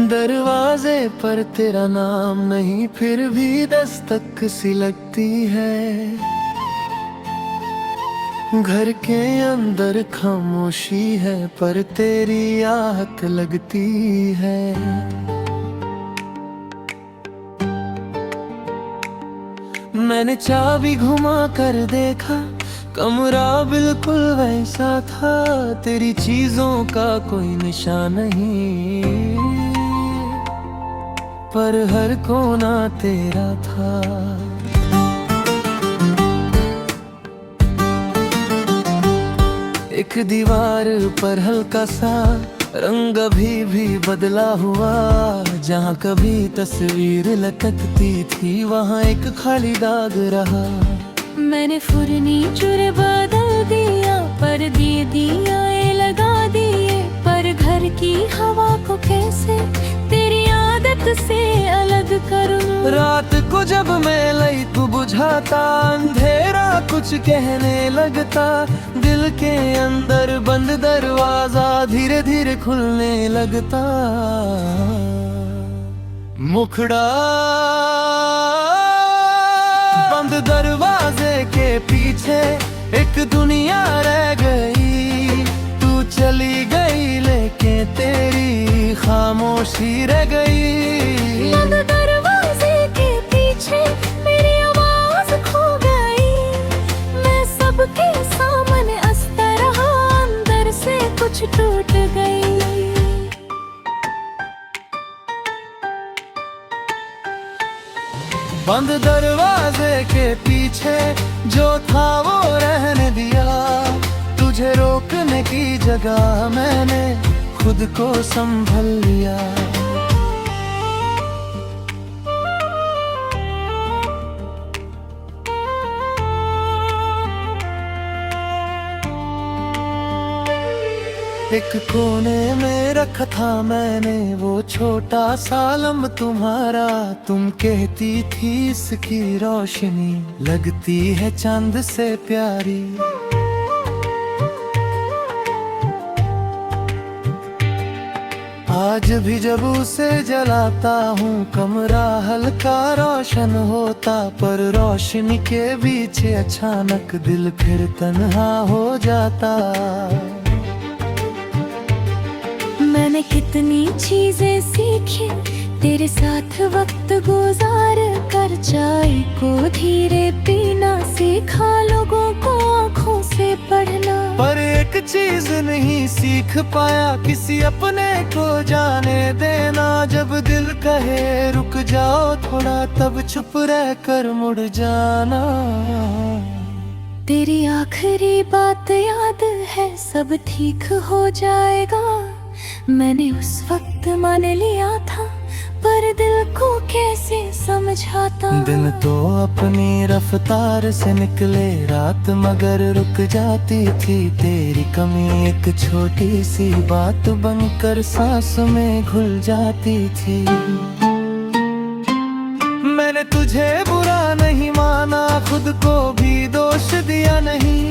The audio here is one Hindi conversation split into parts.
दरवाजे पर तेरा नाम नहीं, फिर भी दस्तक सी लगती है। घर के अंदर खामोशी है, पर तेरी आहट लगती है। मैंने चाबी घुमा कर देखा, कमरा बिल्कुल वैसा था। तेरी चीजों का कोई निशान नहीं, पर हर कोना तेरा था। एक दीवार पर हल्का सा रंग अभी भी बदला हुआ। जहाँ कभी तस्वीर लटकती थी, वहाँ एक खाली दाग रहा। मैंने फर्नीचर बदल दिया, पर दिया लगा दिए। पर घर की हवा को कैसे तेरी आदत से अलग करूं। रात को जब मैं लई तू बुझाता, अंधेरा कुछ कहने लगता। दिल के अंदर बंद दरवाजा धीरे धीरे खुलने लगता। मुखड़ा बंद दरवाजे के पीछे एक दुनिया रह गई। तू चली गई लेके तेरी खामोशी रह गई। बंद दरवाजे के पीछे मेरी आवाज खो गई। मैं सबके सामने हंसता रहा, अंदर से कुछ टूट गई। बंद दरवाजे के पीछे जो था वो रहने दिया। तुझे रोकने की जगह मैंने खुद को संभल लिया। एक कोने में रखा था मैंने वो छोटा सा लम्ब तुम्हारा। तुम कहती थी इसकी रोशनी लगती है चांद से प्यारी। आज भी जब उसे जलाता हूँ, कमरा हल्का रोशन होता। पर रोशनी के पीछे अचानक दिल फिर तन्हा हो जाता। मैंने कितनी चीजें सीखी तेरे साथ वक्त गुजार कर। चाय को धीरे पीना सीखा, लोगों को आँखों से पढ़ना। पर एक चीज नहीं सीख पाया, किसी अपने को जाने देना। जब दिल कहे रुक जाओ थोड़ा, तब चुप रह कर मुड़ जाना। तेरी आखिरी बात याद है, सब ठीक हो जाएगा। मैंने उस वक्त मान लिया था, पर दिल को कैसे समझाता। दिन तो अपनी रफ्तार से निकले, रात मगर रुक जाती थी। तेरी कमी एक छोटी सी बात बनकर सांस में घुल जाती थी। मैंने तुझे बुरा नहीं माना, खुद को भी दोष दिया नहीं।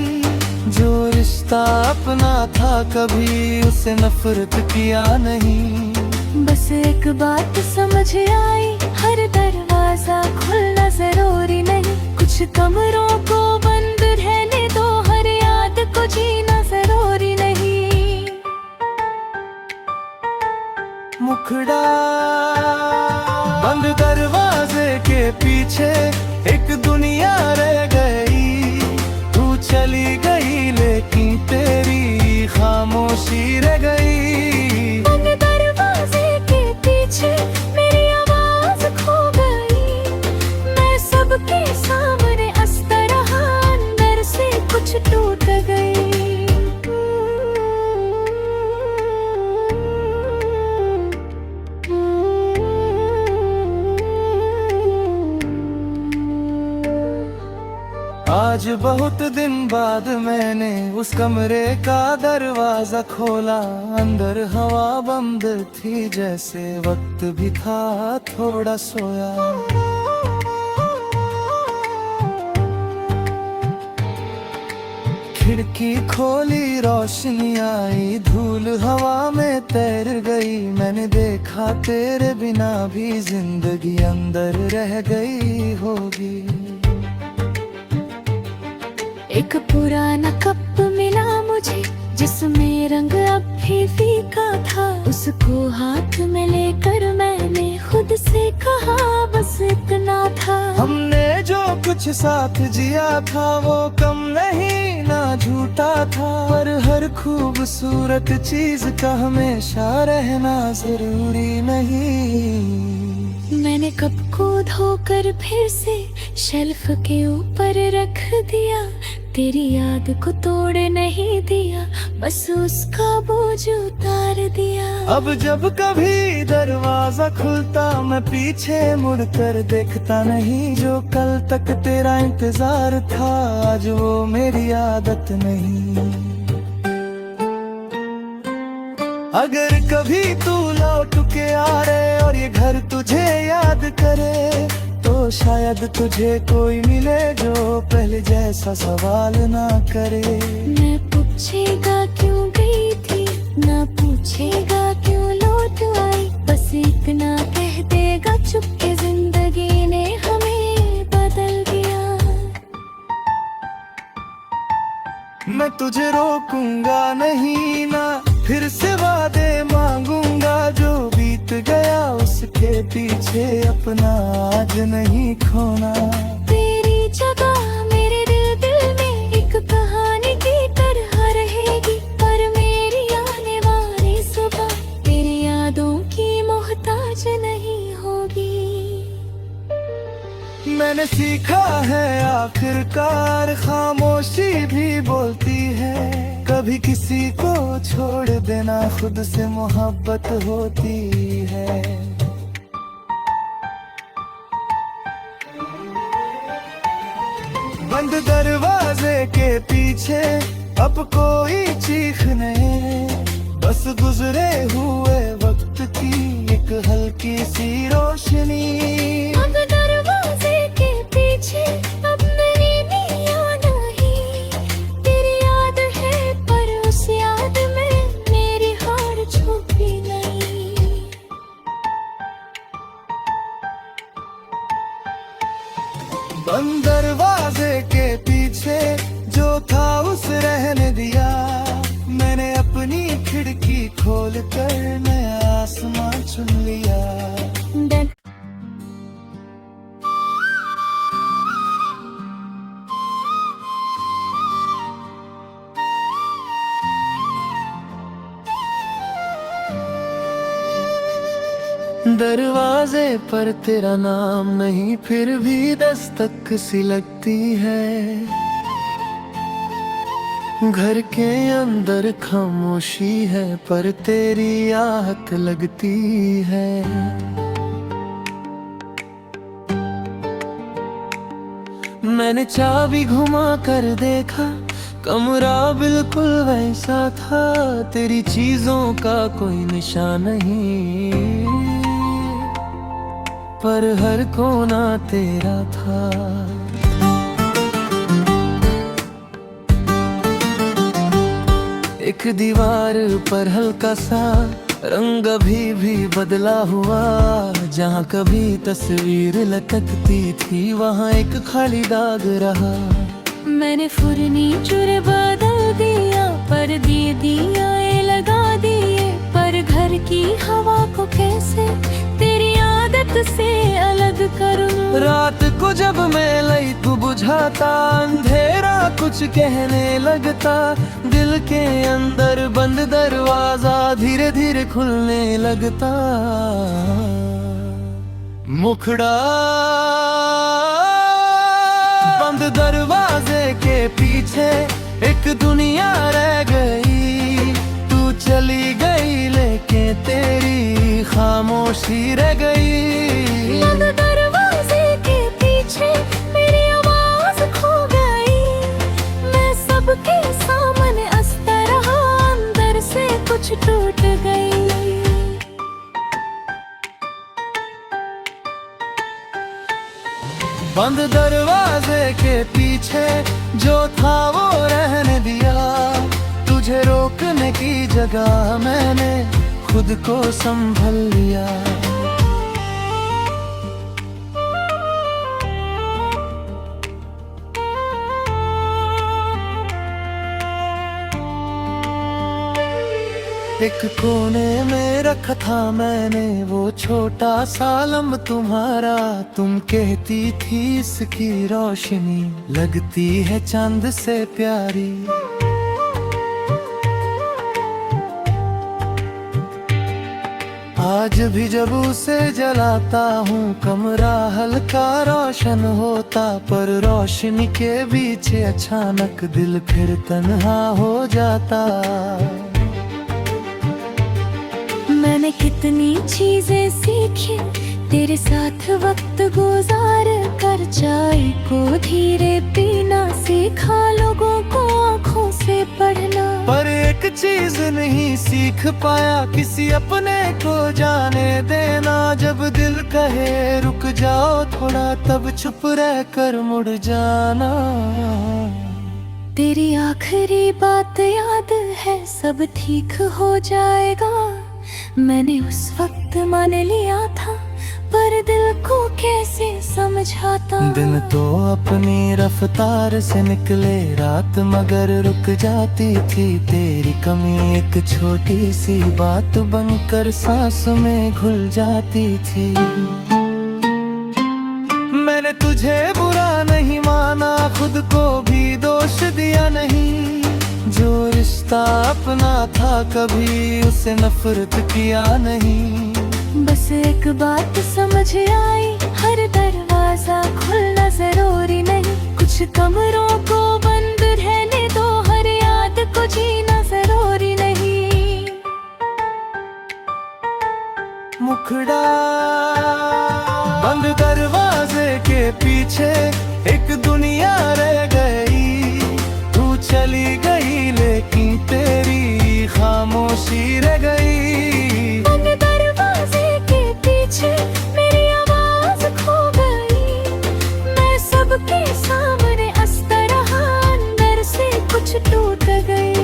जो रिश्ता अपना था कभी उसे नफरत किया नहीं। बस एक बात समझ आई, हर दरवाजा खुलना जरूरी नहीं। कुछ कमरों को बंद रहने दो, हर याद को जीना जरूरी नहीं। मुखड़ा बंद दरवाजे के पीछे एक दुनिया रह गई। तू चली गई लेकिन तेरी खामोशी रह गई। बंद दरवाजे के पीछे मेरी आवाज खो गई। मैं सबके सामने हंसता रहा, अंदर से कुछ टूट गई। आज बहुत दिन बाद मैंने उस कमरे का दरवाजा खोला। अंदर हवा बंद थी, जैसे वक्त भी था थोड़ा सोया। खिड़की खोली रोशनी आई, धूल हवा में तैर गई। मैंने देखा तेरे बिना भी जिंदगी अंदर रह गई होगी। एक पुराना कप मिला मुझे जिसमें रंग अब भी फीका था। उसको हाथ में लेकर मैंने खुद से कहा बस इतना था। हमने जो कुछ साथ जिया था वो कम नहीं ना झूठा था। पर हर खूबसूरत चीज का हमेशा रहना जरूरी नहीं। मैंने कप को धोकर फिर से शेल्फ के ऊपर रख दिया। तेरी याद को तोड़ नहीं दिया, बस उसका बोझ उतार दिया। अब जब कभी दरवाजा खुलता मैं पीछे मुड़कर देखता नहीं। जो कल तक तेरा इंतजार था आज वो मेरी आदत नहीं। अगर कभी तू लौट के आ रहे और ये घर तुझे याद करे तो शायद तुझे कोई मिले जो पहले जैसा सवाल ना करे। न पूछेगा क्यों गई थी, न पूछेगा क्यों लौट आई। बस इतना कह देगा चुपके जिंदगी ने हमें बदल दिया। मैं तुझे रोकूंगा नहीं ना फिर से वादे मांगूंगा। जो बीत गया उसके पीछे अपना आज नहीं खोना। तेरी जगह मेरे दिल में एक कहानी की तरह रहेगी। पर मेरी आने वाली सुबह तेरी यादों की मोहताज नहीं होगी। मैंने सीखा है आखिरकार खामोशी भी बोलती है। कभी किसी को छोड़ देना खुद से मोहब्बत होती है। बंद दरवाजे के पीछे अब कोई चीख नहीं। बस गुजरे हुए वक्त की एक हल्की सी रोशनी। बंद दरवाजे के पीछे अब मेरी निया नहीं। तेरी याद है पर उस याद में मेरी हार छुपी नहीं। बंद दरवाजे के पीछे जो था उस रहने दिया। मैंने अपनी खिड़की खोल कर नया आसमान चुन लिया। दरवाजे पर तेरा नाम नहीं फिर भी दस्तक सी लगती है। घर के अंदर खामोशी है पर तेरी आहट लगती है। मैंने चाबी घुमा कर देखा कमरा बिल्कुल वैसा था। तेरी चीजों का कोई निशान नहीं पर हर कोना तेरा था। एक दीवार पर हल्का सा रंग अभी भी बदला हुआ। जहाँ कभी तस्वीर लटकती थी वहाँ एक खाली दाग रहा। मैंने फर्नीचर बदल दिया पर दिया लगा दिए। पर घर की हवा को कैसे तेरी आदत से अलग करूं। रात को जब मैं लई तू बुझाता अंधेरा कुछ कहने लगता। दिल के अंदर बंद दरवाजा धीरे धीरे खुलने लगता। मुखड़ा बंद दरवाजे के पीछे एक दुनिया रह गई। तू चली गई लेके तेरी खामोशी रह गई। बंद दरवाजे के पीछे मेरी आवाज खो गई। मैं सबके सामने हंसता रहा अंदर से कुछ टूट गई। बंद दरवाजे के पीछे जो था वो रहने दिया, तुझे रोकने की जगह मैंने खुद को संभल लिया। एक कोने में रखा था मैंने वो छोटा सा लम्ब तुम्हारा, तुम कहती थी इसकी रोशनी लगती है चांद से प्यारी। आज भी जब उसे जलाता हूँ कमरा हल्का रोशन होता, पर रोशनी के पीछे अचानक दिल फिर तन्हा हो जाता। मैंने कितनी चीजें सीखी तेरे साथ वक्त गुजार कर, चाय को धीरे पीना सीखा, लोगों को आँखों से पढ़ना। पर एक चीज नहीं सीख पाया, किसी अपने को जाने देना। जब दिल कहे रुक जाओ थोड़ा, तब चुप रह कर मुड़ जाना। तेरी आखिरी बात याद है, सब ठीक हो जाएगा। मैंने उस वक्त मान लिया था, पर दिल को कैसे समझाता। दिन तो अपनी रफ्तार से निकले, रात मगर रुक जाती थी। तेरी कमी एक छोटी सी बात बनकर सांस में घुल जाती थी। मैंने तुझे बुरा नहीं माना, खुद को भी दोष दिया नहीं। जो रिश्ता अपना था कभी उसे नफरत किया नहीं। बस एक बात समझ आई, हर दरवाजा खुलना जरूरी नहीं। कुछ कमरों को बंद रहने दो, हर याद को जीना जरूरी नहीं। मुखड़ा बंद दरवाजे के पीछे एक दुनिया रह गई। तू चली गई लेकिन तेरी खामोशी रह गई। बंद दरवाजे के पीछे मेरी आवाज खो गई। मैं सबके सामने हंसता रहा, अंदर से कुछ टूट गई।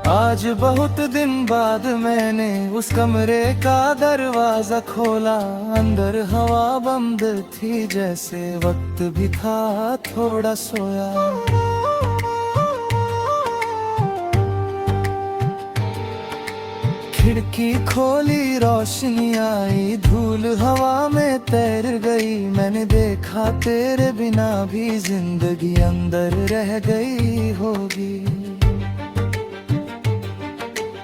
आज बहुत दिन बाद मैंने उस कमरे का दरवाजा खोला। अंदर हवा बंद थी, जैसे वक्त भी था थोड़ा सोया। खिड़की खोली, रोशनी आई, धूल हवा में तैर गई। मैंने देखा तेरे बिना भी जिंदगी अंदर रह गई होगी।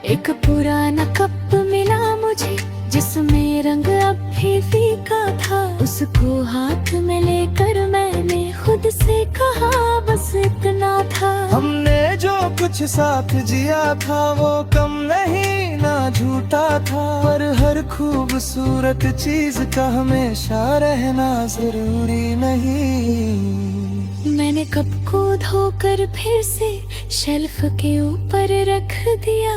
एक पुराना कप मिला मुझे, जिसमें रंग अब भी फीका था। उसको हाथ में लेकर मैंने खुद से कहा बस इतना था। हमने जो कुछ साथ जिया था वो कम नहीं ना झूठा था। पर हर खूबसूरत चीज का हमेशा रहना जरूरी नहीं। मैंने कप को धोकर फिर से शेल्फ के ऊपर रख दिया।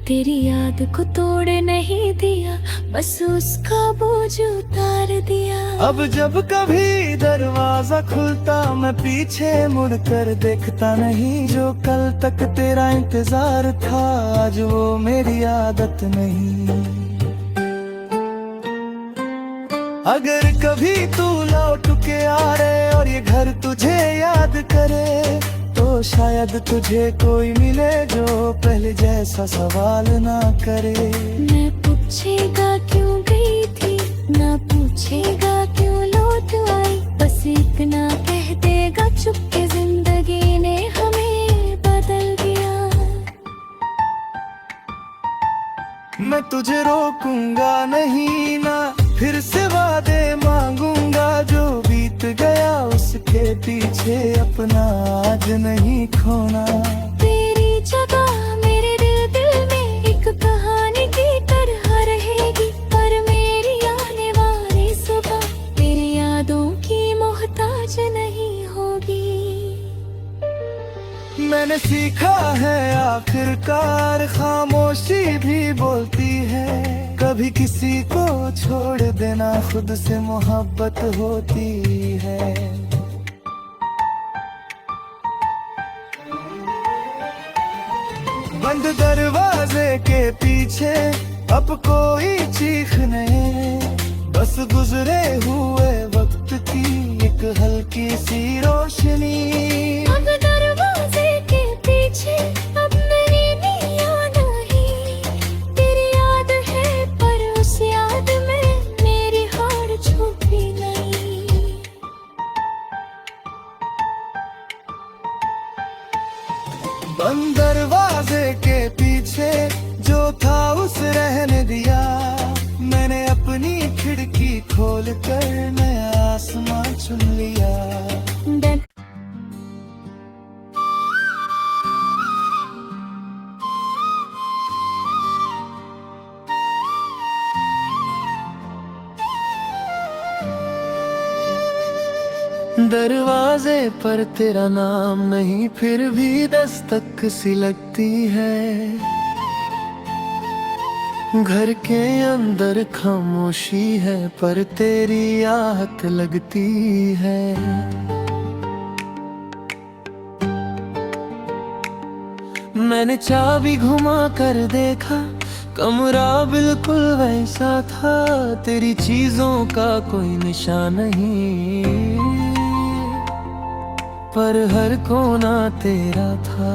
तेरी याद को तोड़ नहीं दिया, बस उसका बोझ उतार दिया। अब जब कभी दरवाजा खुलता मैं पीछे मुड़कर देखता नहीं। जो कल तक तेरा इंतजार था आज वो मेरी आदत नहीं। अगर कभी तू लौट के आ रहे और ये घर तुझे याद करे, तो शायद तुझे कोई मिले जो पहले जैसा सवाल ना करे। न पूछेगा क्यों गई थी, न पूछेगा क्यों लौट आई। बस इतना कह देगा चुपके जिंदगी ने हमें बदल दिया। मैं तुझे रोकूंगा नहीं ना, फिर से वादे मांगूंगा। जो बीत गया उसके पीछे अपना आज नहीं खोना। तेरी जगह मेरे दिल में एक कहानी की तरह रहेगी। पर मेरी आने वाली सुबह तेरी यादों की मोहताज नहीं होगी। मैंने सीखा है आखिरकार खामोशी भी बोलती है। कभी किसी को छोड़ देना खुद से मोहब्बत होती है। बंद दरवाजे के पीछे अब कोई चीख नहीं, बस गुजरे हुए वक्त की एक हल्की सी रोशनी। बंद दरवाजे के पीछे अब मेरी याद नहीं, तेरी याद है पर उस याद में मेरी हार छुपी नहीं। बंद दरवाजे के पीछे जो था उस रहने दिया, मैंने अपनी खिड़की खोल कर नया आसमान चुन लिया। दरवाजे पर तेरा नाम नहीं, फिर भी दस्तक सी लगती है। घर के अंदर खामोशी है पर तेरी आहट लगती है। मैंने चाबी घुमा कर देखा, कमरा बिल्कुल वैसा था, तेरी चीजों का कोई निशान नहीं, पर हर कोना तेरा था।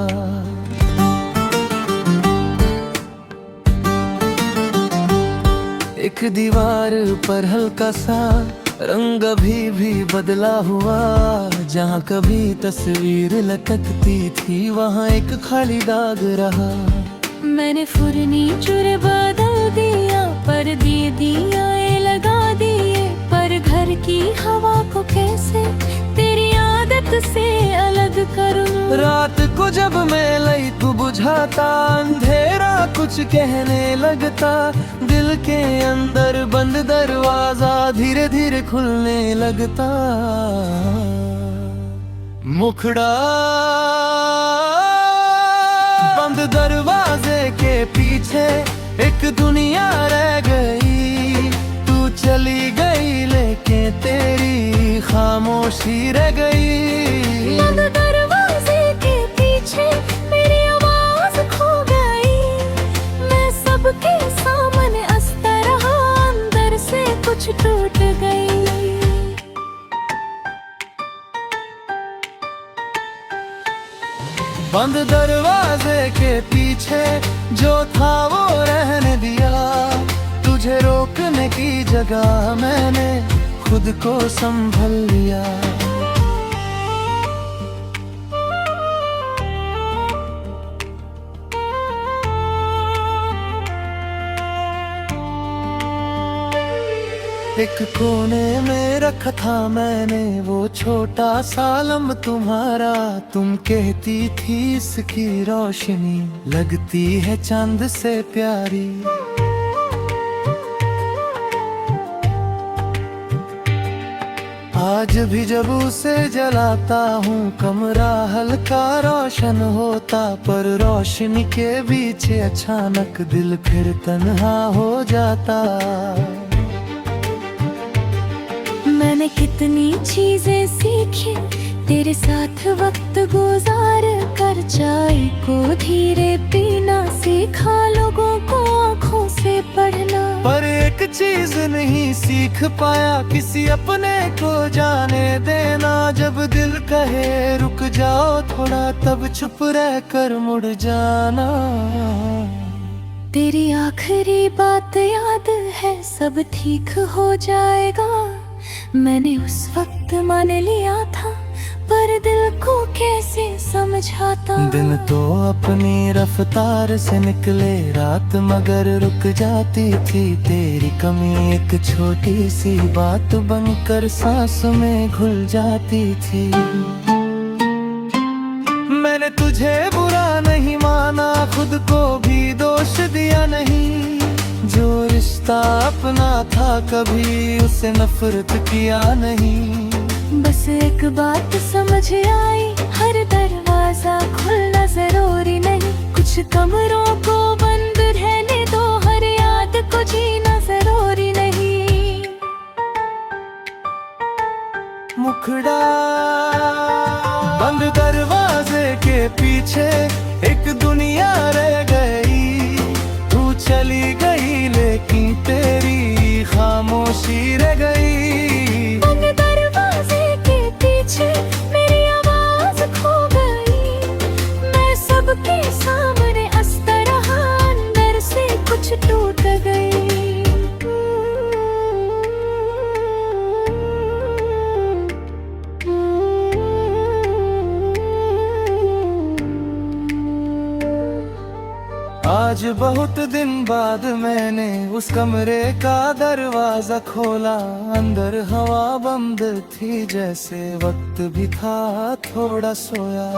एक दीवार पर हल्का सा रंग अभी भी बदला हुआ, जहाँ कभी तस्वीर लटकती थी वहाँ एक खाली दाग रहा। मैंने फर्नीचर बदल दिया पर दिया लगा दिए, पर घर की हवा को कैसे तेरी आदत से अलग करूं। रात को जब मैं लाइट बुझाता, अंधेरा कुछ कहने लगता, दिल के अंदर बंद दरवाजा धीरे धीरे खुलने लगता। मुखड़ा बंद दरवाजे के पीछे एक दुनिया रह गई, तू चली गई लेके तेरी खामोशी रह गई। बंद दरवाजे के पीछे मेरी आवाज खो गई, मैं सबके सामने हंसता रहा, अंदर से कुछ टूट गई। बंद दरवाजे के पीछे जो था वो रहने दिया, तुझे रोकने की जगह मैंने खुद को संभल लिया। एक कोने में रखा था मैंने वो छोटा सा लम्ब तुम्हारा, तुम कहती थी इसकी रोशनी लगती है चांद से प्यारी। आज भी जब उसे जलाता हूँ कमरा हल्का रोशन होता, पर रोशनी के पीछे अचानक दिल फिर तन्हा हो जाता। मैंने कितनी चीजें सीखी तेरे साथ वक्त गुजार कर, चाय को धीरे पीना सीखा, लोगों को आँखों से पढ़ना, पर एक चीज नहीं सीख पाया, किसी अपने को जाने देना। जब दिल कहे रुक जाओ थोड़ा, तब चुप रह कर मुड़ जाना। तेरी आखिरी बात याद है, सब ठीक हो जाएगा, मैंने उस वक्त मान लिया था, पर दिल को कैसे समझाता। दिन तो अपनी रफ्तार से निकले, रात मगर रुक जाती थी, तेरी कमी एक छोटी सी बात बनकर सांस में घुल जाती थी। मैंने तुझे बुरा नहीं माना, खुद को भी दोष दिया नहीं, जो रिश्ता अपना था कभी उसे नफरत किया नहीं। बस एक बात समझ आई, हर दरवाजा खुल कमरों को बंद रहने दो, हर याद को जीना जरूरी नहीं। मुखड़ा बंद दरवाजे के पीछे एक दुनिया रह गई, तू चली गई लेकिन तेरी खामोशी रह गई। बंद दरवाजे के पीछे मेरी आवाज खो गई, मैं सबके सामने हंसता रहा, अंदर से कुछ टूट गई। आज बहुत दिन बाद मैंने उस कमरे का दरवाजा खोला, अंदर हवा बंद थी जैसे वक्त भी था थोड़ा सोया।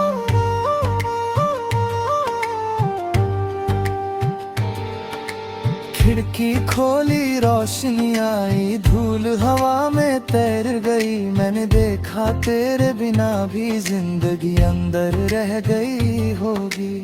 खिड़की खोली, रोशनी आई, धूल हवा में तैर गई। मैंने देखा तेरे बिना भी जिंदगी अंदर रह गई होगी।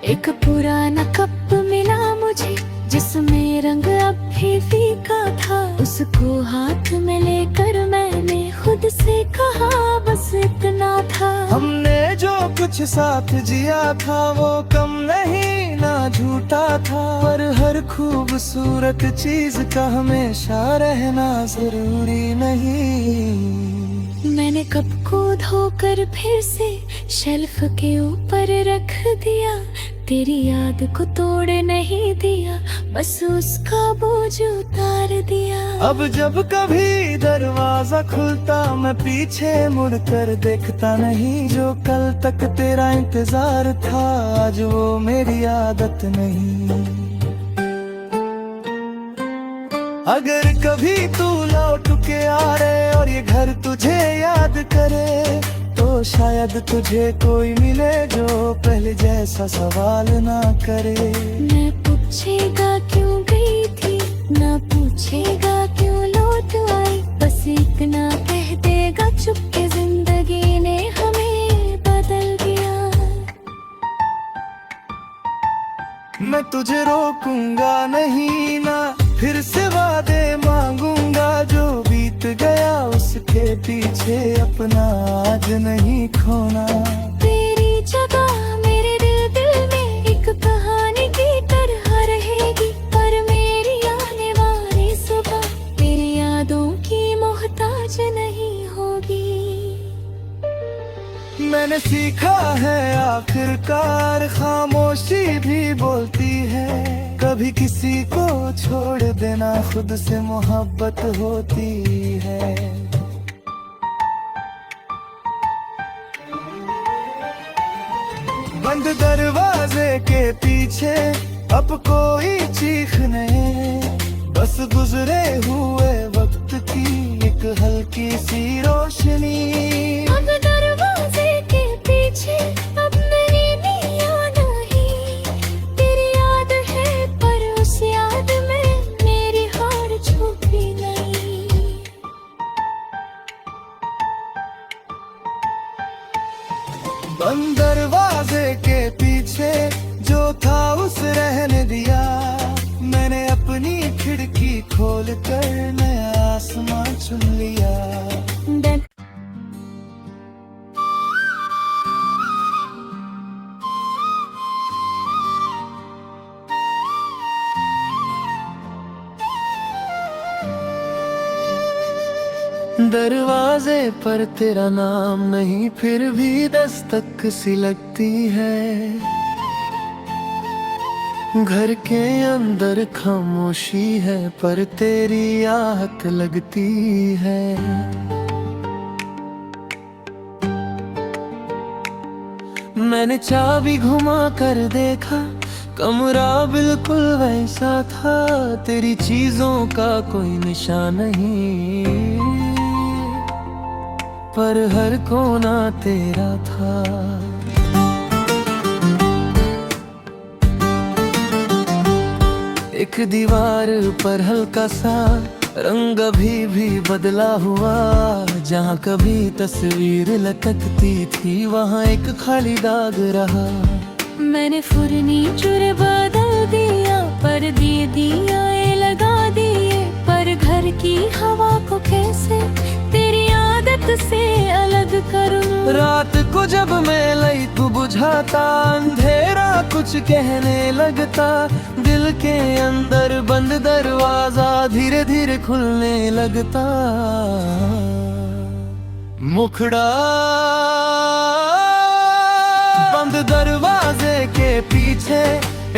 एक पुराना कप मिला मुझे जिसमें रंग अब भी फीका था, उसको हाथ में लेकर मैंने खुद से कहा बस इतना था। हमने जो कुछ साथ जिया था वो कम नहीं ना झूठा था, पर हर खूबसूरत चीज का हमेशा रहना जरूरी नहीं। मैंने कप को धोकर फिर से शेल्फ के ऊपर रख दिया, तेरी याद को तोड़ नहीं दिया, बस उसका बोझ उतार दिया। अब जब कभी दरवाजा खुलता मैं पीछे मुड़कर देखता नहीं, जो कल तक तेरा इंतजार था आज वो मेरी आदत नहीं। अगर कभी तू लौट के आ रहे और ये घर तुझे याद करे, तो शायद तुझे कोई मिले जो पहले जैसा सवाल ना करे। न पूछेगा क्यों गई थी, न पूछेगा क्यों लौट आई, बस इतना कह देगा चुपके जिंदगी ने हमें बदल दिया। मैं तुझे रोकूंगा नहीं ना फिर से वादे मांगूंगा, जो बीत गया उसके पीछे अपना आज नहीं खोना। तेरी जगह मेरे दिल में एक कहानी की तरह रहेगी, पर मेरी आने वाली सुबह तेरी यादों की मोहताज नहीं होगी। मैंने सीखा है आखिरकार खामोशी भी बोलती है, कभी किसी को छोड़ देना खुद से मोहब्बत होती है। बंद दरवाजे के पीछे अब कोई चीख नहीं, बस गुजरे हुए वक्त की एक हल्की सी रोशनी। बंद दरवाजे के पीछे अब नहीं नहीं, तेरी याद है पर उस याद में मेरी हार छुपी नहीं। बंद दरवाजे के पीछे जो था उस रहने दिया, मैंने अपनी खिड़की खोल कर नया आसमां चुन लिया। दरवाजे पर तेरा नाम नहीं फिर भी दस्तक सी लगती है, घर के अंदर खामोशी है पर तेरी आहट लगती है। मैंने चाबी घुमा कर देखा, कमरा बिल्कुल वैसा था, तेरी चीजों का कोई निशान नहीं, पर हर कोना तेरा था। एक दीवार पर हल्का सा रंग अभी भी बदला हुआ, जहाँ कभी तस्वीर लटकती थी वहाँ एक खाली दाग रहा। मैंने फर्नीचर बदल दिया, पर दिया लगा दिए, पर घर की हवा को कैसे तेरी आदत से अलग करूं। रात को जब मैं लाइट बुझाता, अंधेरा कुछ कहने लगता, दिल के अंदर बंद दरवाजा धीरे धीरे खुलने लगता। मुखड़ा बंद दरवाजे के पीछे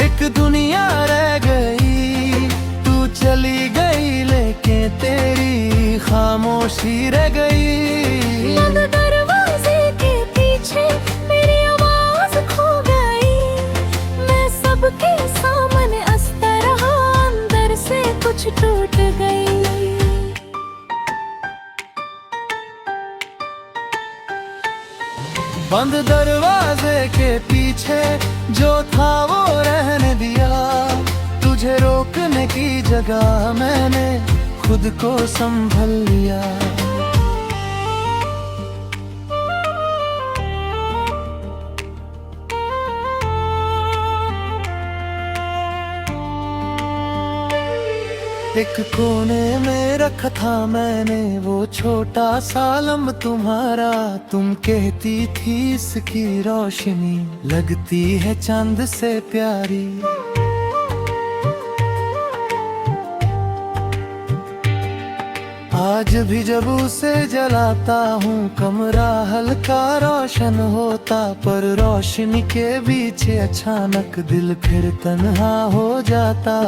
एक दुनिया रह गई, तू चली गई लेके तेरी खामोशी रह गई। बंद दरवाजे के पीछे मेरी आवाज खो गई, मैं सबके सामने हंसता रहा, अंदर से कुछ टूट गई। बंद दरवाजे के पीछे जो था वो रहने दिया, तुझे रोकने की जगह मैंने खुद को संभल लिया। एक कोने में रखा था मैंने वो छोटा सा लम्ब तुम्हारा, तुम कहती थी इसकी रोशनी लगती है चांद से प्यारी। आज भी जब उसे जलाता हूँ कमरा हल्का रोशन होता, पर रोशनी के पीछे अचानक दिल फिर तन्हा हो जाता।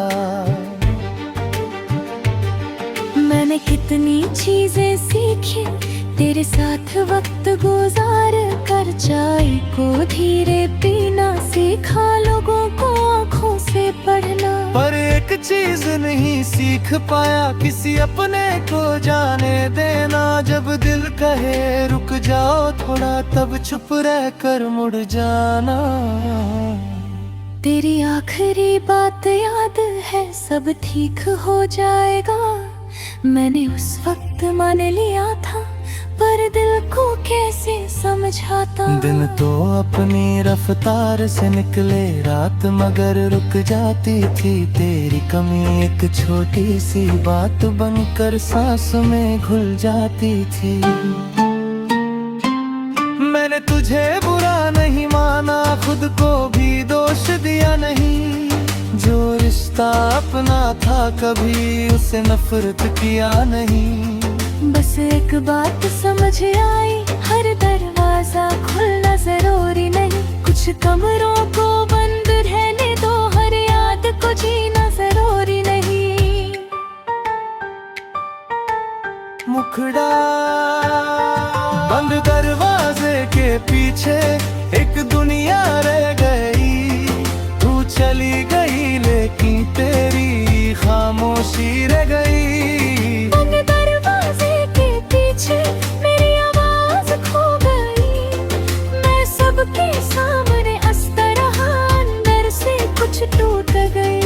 मैंने कितनी चीजें सीखी तेरे साथ वक्त गुजार कर, चाय को धीरे पीना सीखा, लोगों को आँखों से पढ़ना। पर एक चीज नहीं सीख पाया, किसी अपने को जाने देना। जब दिल कहे रुक जाओ थोड़ा, तब चुप रह कर मुड़ जाना। तेरी आखिरी बात याद है, सब ठीक हो जाएगा, मैंने उस वक्त मान लिया था, पर दिल को कैसे समझाता। दिन तो अपनी रफ्तार से निकले, रात मगर रुक जाती थी, तेरी कमी एक छोटी सी बात बनकर सांस में घुल जाती थी। मैंने तुझे बुरा नहीं माना, खुद को भी दोष दिया नहीं, जो रिश्ता अपना था कभी उसे नफरत किया नहीं। बस एक बात समझ आई, हर दरवाजा खुलना जरूरी नहीं, कुछ कमरों को बंद रहने दो, हर याद को जीना जरूरी नहीं। मुखड़ा बंद दरवाजे के पीछे एक दुनिया रह गई, तू चली गई लेकिन तेरी खामोशी रह गई। बंद दरवाजे के पीछे मेरी आवाज खो गई, मैं सबके सामने हंसता रहा, अंदर से कुछ टूट गई।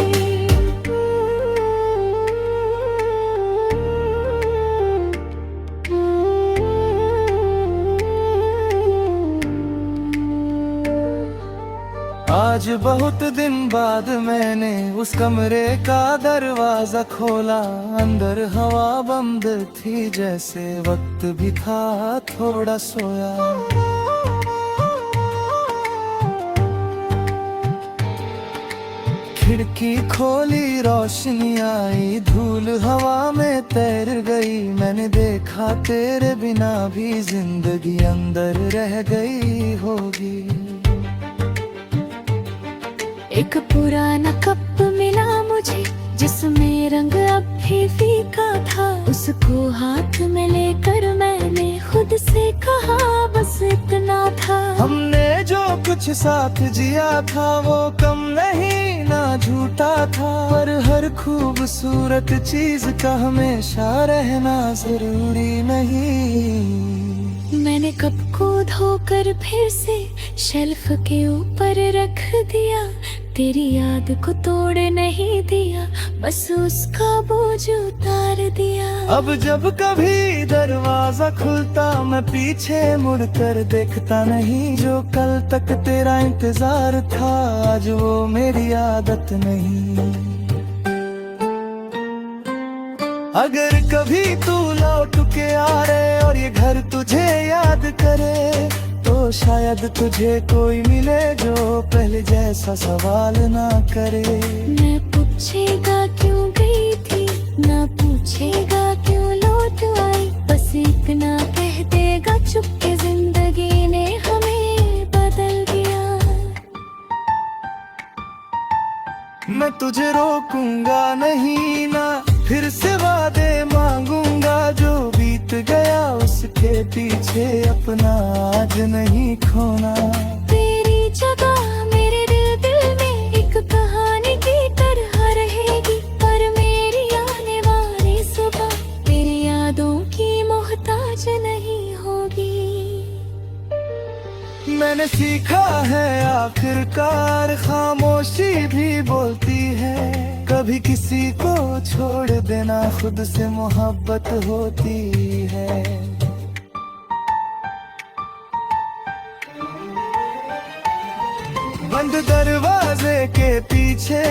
आज बहुत दिन बाद मैंने उस कमरे का दरवाजा खोला, अंदर हवा बंद थी जैसे वक्त भी था थोड़ा सोया। खिड़की खोली रोशनी आई, धूल हवा में तैर गई, मैंने देखा तेरे बिना भी जिंदगी अंदर रह गई होगी। एक पुराना कप मिला मुझे, जिसमें रंग अब भी फीका था, उसको हाथ में लेकर मैंने खुद से कहा बस इतना था। हमने जो कुछ साथ जिया था वो कम नहीं ना झूठा था, पर हर खूबसूरत चीज का हमेशा रहना जरूरी नहीं। मैंने कप को धोकर फिर से शेल्फ के ऊपर रख दिया, तेरी याद को तोड़ नहीं दिया, बस उसका बोझ उतार दिया। अब जब कभी दरवाजा खुलता मैं पीछे मुड़कर देखता नहीं। जो कल तक तेरा इंतजार था आज वो मेरी आदत नहीं। अगर कभी तू लौट के आ रहे और ये घर तुझे याद करे तो शायद तुझे कोई मिले जो पहले जैसा सवाल ना करे। न पूछेगा क्यों गई थी, न पूछेगा क्यों लौट आई, बस इतना कह देगा चुपके जिंदगी ने हमें बदल दिया। मैं तुझे रोकूंगा नहीं ना फिर से वादे मांगूंगा। जो बीत गया उसके पीछे अपना आज नहीं खोना। तेरी जगह मेरे दिल में एक कहानी की तरह रहेगी, पर मेरी आने वाली सुबह तेरी यादों की मोहताज नहीं होगी। मैंने सीखा है आखिरकार खामोशी भी बोलती है। कभी किसी को छोड़ देना खुद से मोहब्बत होती है। बंद दरवाजे के पीछे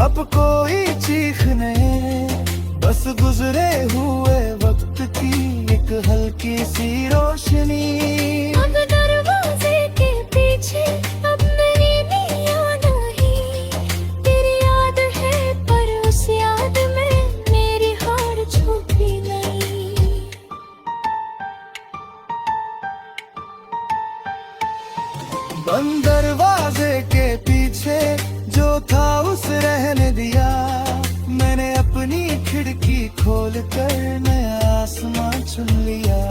अब कोई चीख नहीं, बस गुजरे हुए वक्त की एक हल्की सी रोशनी। अब दरवाजे के पीछे अब मेरी याद नहीं, तेरी याद है पर उस याद में मेरी हार छुपी नहीं। बंद दरवाजे के पीछे जो था उस रहने दिया। मैंने अपनी खिड़की खोल कर नया आसमां चुन लिया।